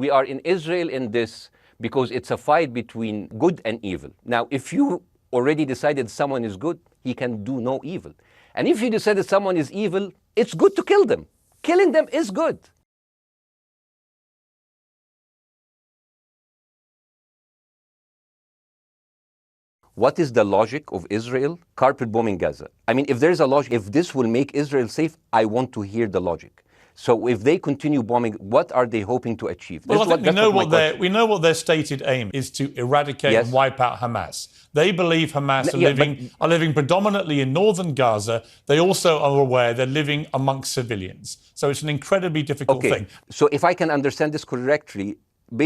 we are in Israel in this because it's a fight between good and evil. Now, if you already decided someone is good, he can do no evil. And if you decided someone is evil, it's good to kill them. Killing them is good. What is the logic of Israel carpet bombing Gaza? I mean, if there's a logic, if this will make Israel safe, I want to hear the logic. So if they continue bombing, what are they hoping to achieve? Well, I think we know what their stated aim is, to eradicate and wipe out Hamas. They believe Hamas are living predominantly in northern Gaza. They also are aware they're living amongst civilians. So it's an incredibly difficult thing. So if I can understand this correctly,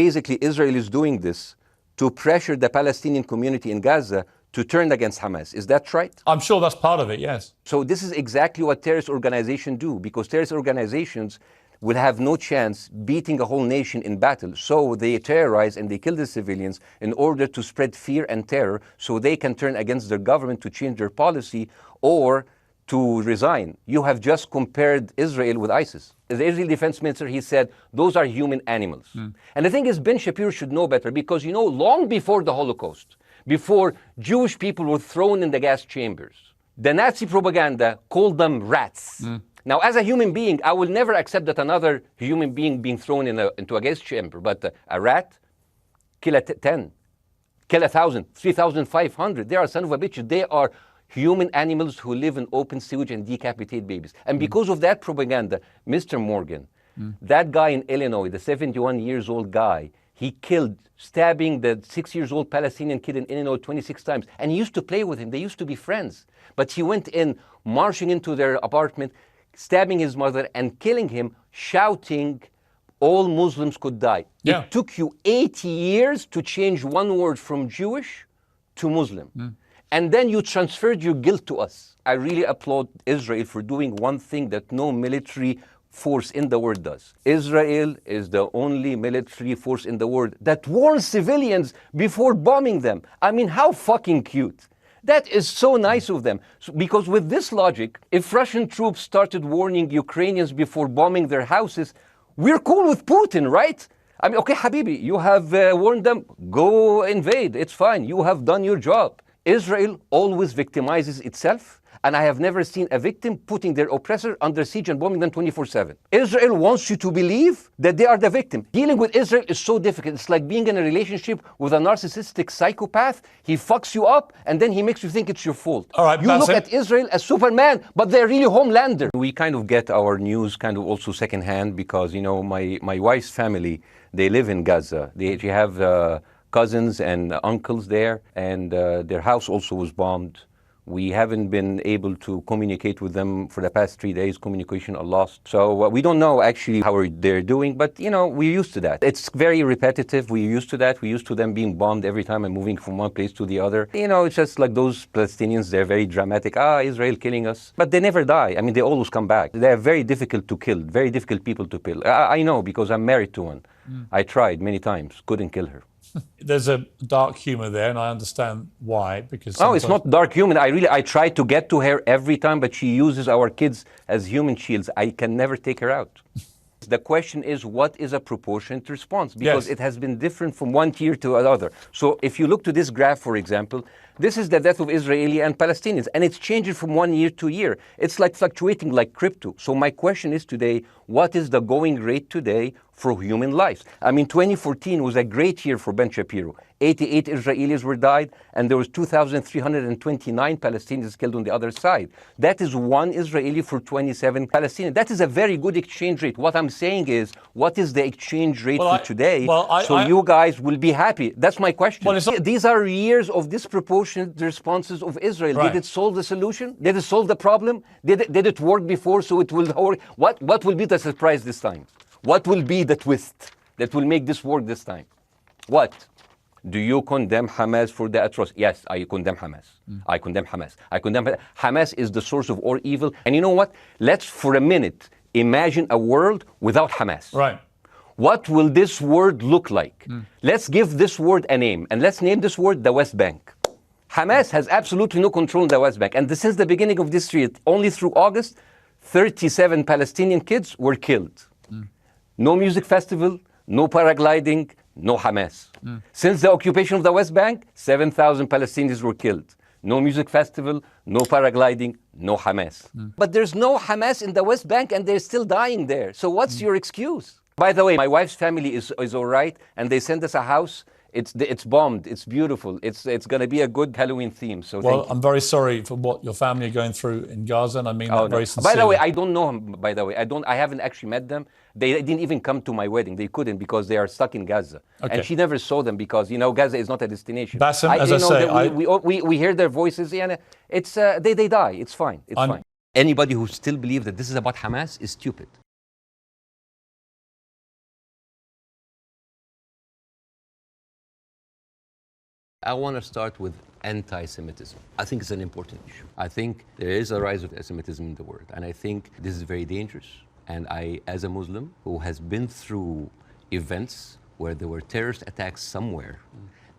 basically Israel is doing this to pressure the Palestinian community in Gaza to turn against Hamas. Is that right? I'm sure that's part of it, yes. So this is exactly what terrorist organizations do, because terrorist organizations will have no chance beating a whole nation in battle. So they terrorize and they kill the civilians in order to spread fear and terror so they can turn against their government to change their policy or to resign. You have just compared Israel with ISIS. The Israeli defense minister, he said, those are human animals. And the thing is, Ben Shapiro should know better because, you know, long before the Holocaust, before Jewish people were thrown in the gas chambers, the Nazi propaganda called them rats. Now, as a human being, I will never accept that another human being being thrown into a gas chamber, but a rat, kill 10, kill 1,000, 3,500. They are son of a bitch. They are human animals who live in open sewage and decapitate babies. And because of that propaganda, Mr. Morgan, that guy in Illinois, the 71 years old guy, he killed, stabbing the 6-year-old Palestinian kid in Illinois 26 times. And he used to play with him. They used to be friends. But he went in, marching into their apartment, stabbing his mother and killing him, shouting, all Muslims could die. Yeah. It took you 80 years to change one word from Jewish to Muslim. And then you transferred your guilt to us. I really applaud Israel for doing one thing that no military force in the world does. Israel is the only military force in the world that warns civilians before bombing them. I mean, how fucking cute. That is so nice of them. Because with this logic, if Russian troops started warning Ukrainians before bombing their houses, we're cool with Putin, right? I mean, okay, Habibi, you have warned them, go invade, it's fine, you have done your job. Israel always victimizes itself, and I have never seen a victim putting their oppressor under siege and bombing them 24/7. Israel wants you to believe that they are the victim. Dealing with Israel is so difficult. It's like being in a relationship with a narcissistic psychopath. He fucks you up, and then he makes you think it's your fault. All right, you look at Israel as Superman, but they're really Homelander. We kind of get our news kind of also secondhand because, you know, my wife's family, they live in Gaza. They have cousins and uncles there, and their house also was bombed. We haven't been able to communicate with them for the past 3 days. Communication are lost. So we don't know actually how they're doing, but you know, we're used to that. It's very repetitive. We're used to that. We're used to them being bombed every time and moving from one place to the other. You know, it's just like those Palestinians, they're very dramatic. Israel killing us. But they never die. I mean, they always come back. They're very difficult to kill, very difficult people to kill. I know because I'm married to one. I tried many times, couldn't kill her. There's a dark humor there, and I understand why. Because no, it's not dark humor. I try to get to her every time, but she uses our kids as human shields. I can never take her out. The question is, what is a proportionate response? Because it has been different from one tier to another. So if you look to this graph, for example, this is the death of Israeli and Palestinians, and it's changing from one year to year. It's like fluctuating like crypto. So my question is today, what is the going rate today for human lives? I mean, 2014 was a great year for Ben Shapiro. 88 Israelis were died, and there was 2,329 Palestinians killed on the other side. That is one Israeli for 27 Palestinians. That is a very good exchange rate. What I'm saying is, what is the exchange rate for today? You guys will be happy. That's my question. These are years of disproportionate responses of Israel. Right. Did it solve the solution? Did it solve the problem? Did it work before, so it will work? What will be the surprise this time? What will be the twist that will make this work this time? What? Do you condemn Hamas for the atrocity? Yes, I condemn Hamas. I condemn Hamas. Hamas is the source of all evil. And you know what? Let's, for a minute, imagine a world without Hamas. Right. What will this word look like? Let's give this word a name, and let's name this word the West Bank. Hamas has absolutely no control in the West Bank. And since the beginning of this year, only through August, 37 Palestinian kids were killed. No music festival, no paragliding, no Hamas. Since the occupation of the West Bank, 7,000 Palestinians were killed. No music festival, no paragliding, no Hamas. But there's no Hamas in the West Bank and they're still dying there. So what's your excuse? By the way, my wife's family is all right, and they sent us a house. It's bombed. It's beautiful. It's going to be a good Halloween theme. So well, I'm very sorry for what your family are going through in Gaza, and I mean that very sincerely. By the way, I don't know him. By the way, I haven't actually met them. They didn't even come to my wedding. They couldn't because they are stuck in Gaza. Okay. And she never saw them because Gaza is not a destination. Bassem, as I say, we hear their voices, and it's they die. It's fine. It's fine. Anybody who still believes that this is about Hamas is stupid. I want to start with anti-Semitism. I think it's an important issue. I think there is a rise of anti-Semitism in the world, and I think this is very dangerous. And I, as a Muslim who has been through events where there were terrorist attacks somewhere,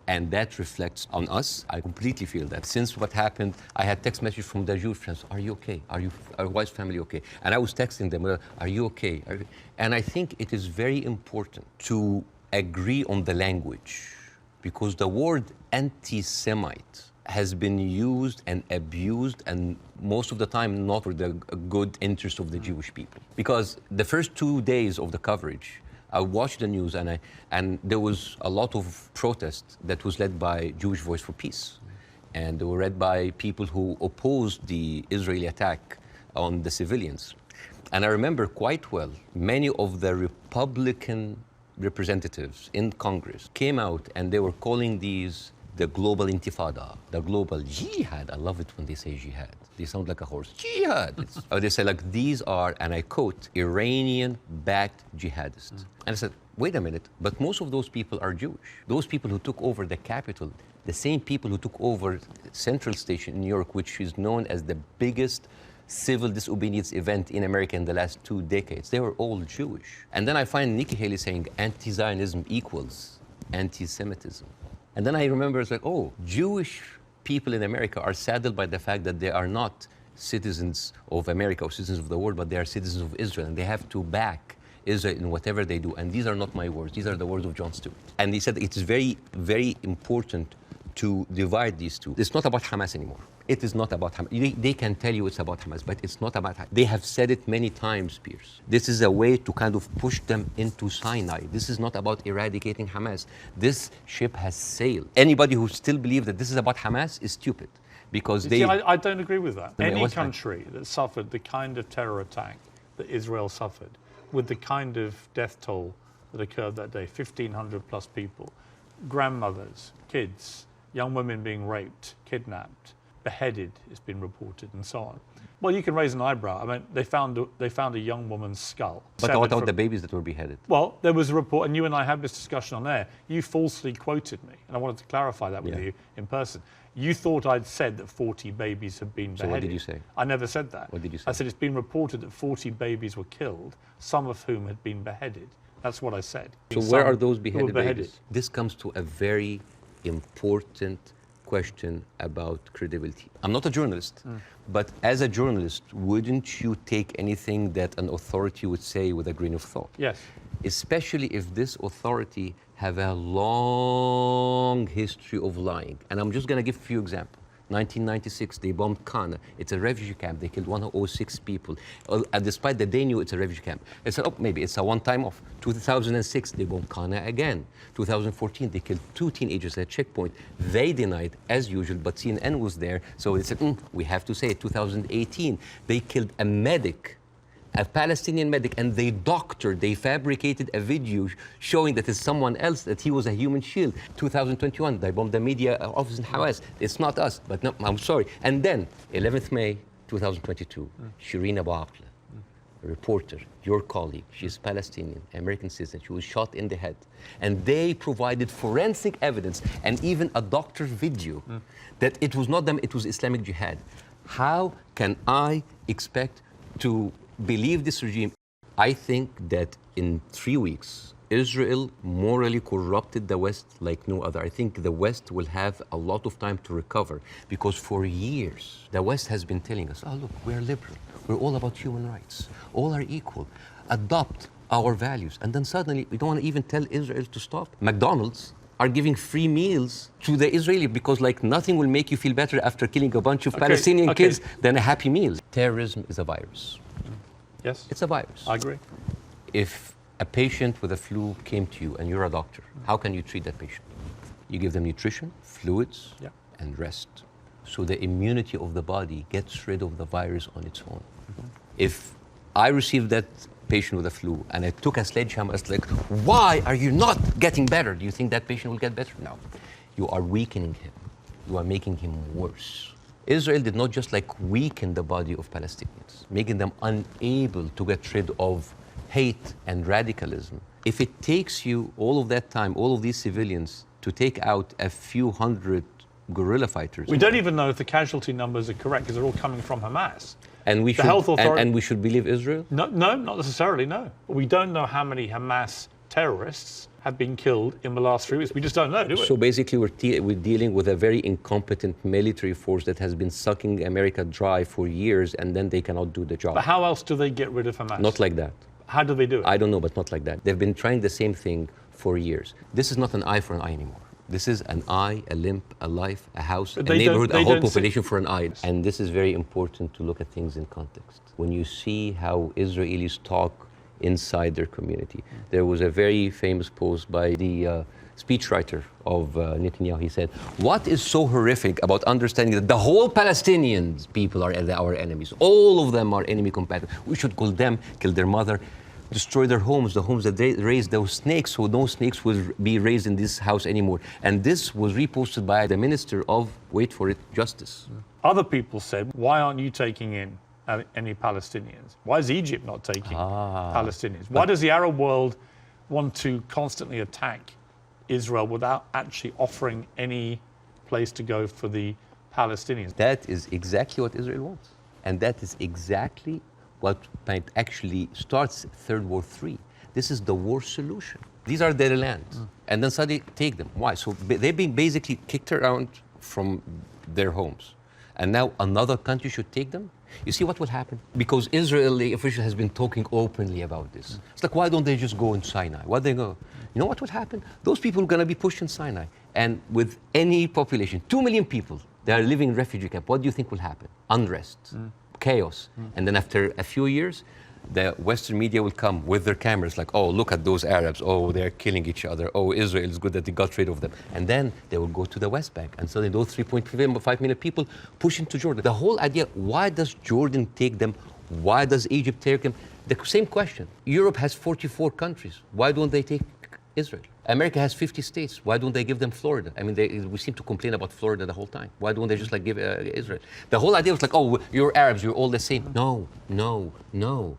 and that reflects on us, I completely feel that. Since what happened, I had text messages from the Jewish friends, are you okay? Are your wife's family okay? And I was texting them, are you okay? And I think it is very important to agree on the language, because the word anti-Semite has been used and abused, and most of the time not for the good interest of the Jewish people. Because the first 2 days of the coverage, I watched the news and there was a lot of protest that was led by Jewish Voice for Peace. And they were led by people who opposed the Israeli attack on the civilians. And I remember quite well, many of the Republican representatives in Congress came out and they were calling these the global intifada, the global jihad. I love it when they say jihad. They sound like a horse. Jihad. Or they say like, these are, and I quote, Iranian-backed jihadists. And I said, wait a minute, but most of those people are Jewish. Those people who took over the capital, the same people who took over Central Station in New York, which is known as the biggest civil disobedience event in America in the last 2 decades. They were all Jewish. And then I find Nikki Haley saying anti-Zionism equals anti-Semitism. And then I remember it's like, oh, Jewish people in America are saddened by the fact that they are not citizens of America or citizens of the world, but they are citizens of Israel, and they have to back Israel in whatever they do. And these are not my words. These are the words of Jon Stewart. And he said it's very, very important to divide these two. It's not about Hamas anymore. It is not about Hamas. They can tell you it's about Hamas, but it's not about Hamas. They have said it many times, Piers. This is a way to kind of push them into Sinai. This is not about eradicating Hamas. This ship has sailed. Anybody who still believes that this is about Hamas is stupid, because See, I don't agree with that. Any country that suffered the kind of terror attack that Israel suffered, with the kind of death toll that occurred that day, 1,500 plus people, grandmothers, kids, young women being raped, kidnapped, beheaded, it's been reported, and so on. Well, you can raise an eyebrow. I mean, they found a young woman's skull. But what about the babies that were beheaded? Well, there was a report, and you and I had this discussion on air. You falsely quoted me, and I wanted to clarify that with you in person. You thought I'd said that 40 babies had been beheaded. So what did you say? I never said that. What did you say? I said it's been reported that 40 babies were killed, some of whom had been beheaded. That's what I said. So where are those beheaded babies? This comes to a very important question about credibility. I'm not a journalist, but as a journalist, wouldn't you take anything that an authority would say with a grain of thought? Yes. Especially if this authority have a long history of lying. And I'm just going to give a few examples. 1996, they bombed Qana. It's a refugee camp. They killed 106 people. Despite that they knew it's a refugee camp. They said, oh, maybe it's a one-time off. 2006, they bombed Qana again. 2014, they killed 2 teenagers at a checkpoint. They denied, as usual, but CNN was there. So they said, we have to say it. 2018, they killed a medic, a Palestinian medic, and they fabricated a video showing that it's someone else, that he was a human shield. 2021, they bombed the media office in Hamas. It's not us, but no, I'm sorry. And then, 11th May 2022, Shireen Abu Akleh, a reporter, your colleague, she's Palestinian, American citizen, she was shot in the head. And they provided forensic evidence and even a doctor's video that it was not them, it was Islamic Jihad. How can I expect to believe this regime? I think that in 3 weeks, Israel morally corrupted the West like no other. I think the West will have a lot of time to recover, because for years, the West has been telling us, oh, look, we're liberal. We're all about human rights. All are equal. Adopt our values. And then suddenly, we don't want to even tell Israel to stop. McDonald's are giving free meals to the Israeli because like nothing will make you feel better after killing a bunch of Palestinian kids than a happy meal. Terrorism is a virus. Yes. It's a virus. I agree. If a patient with a flu came to you and you're a doctor, how can you treat that patient? You give them nutrition, fluids, and rest. So the immunity of the body gets rid of the virus on its own. If I received that patient with a flu and I took a sledgehammer, it's like, why are you not getting better? Do you think that patient will get better? No. You are weakening him. You are making him worse. Israel did not just like weaken the body of Palestinians, making them unable to get rid of hate and radicalism. If it takes you all of that time, all of these civilians, to take out a few hundred guerrilla fighters. We don't even know if the casualty numbers are correct because they're all coming from Hamas. And we and we should believe Israel? No, not necessarily, no. We don't know how many Hamas terrorists have been killed in the last 3 weeks. We just don't know, do we? So basically we're dealing with a very incompetent military force that has been sucking America dry for years and then they cannot do the job. But how else do they get rid of Hamas? Not like that. How do they do it? I don't know, but not like that. They've been trying the same thing for years. This is not an eye for an eye anymore. This is an eye, a limb, a life, a house, a neighborhood, a whole population for an eye. And this is very important to look at things in context. When you see how Israelis talk inside their community. There was a very famous post by the speechwriter of Netanyahu. He said, what is so horrific about understanding that the whole Palestinian people are our enemies? All of them are enemy combatants. We should kill them, kill their mother, destroy their homes, the homes that they raised those snakes, so no snakes will be raised in this house anymore. And this was reposted by the Minister of, wait for it, Justice. Other people said, why aren't you taking in any Palestinians? Why is Egypt not taking Palestinians? Why does the Arab world want to constantly attack Israel without actually offering any place to go for the Palestinians? That is exactly what Israel wants. And that is exactly what actually starts Third War III. This is the war solution. These are their lands. And then suddenly take them. Why? So they're being basically kicked around from their homes. And now another country should take them? You see what will happen? Because Israeli official has been talking openly about this. It's like, why don't they just go in Sinai? Why they go? You know what will happen? Those people are going to be pushed in Sinai. And with any population, 2 million people, they are living in refugee camp. What do you think will happen? Unrest, chaos. And then after a few years, the Western media will come with their cameras like, oh, look at those Arabs. Oh, they're killing each other. Oh, Israel is good that they got rid of them. And then they will go to the West Bank. And so those 3.5 million people push into Jordan. The whole idea, why does Jordan take them? Why does Egypt take them? The same question. Europe has 44 countries. Why don't they take Israel? America has 50 states. Why don't they give them Florida? I mean, we seem to complain about Florida the whole time. Why don't they just like give Israel? The whole idea was like, oh, you're Arabs, you're all the same. No, no, no.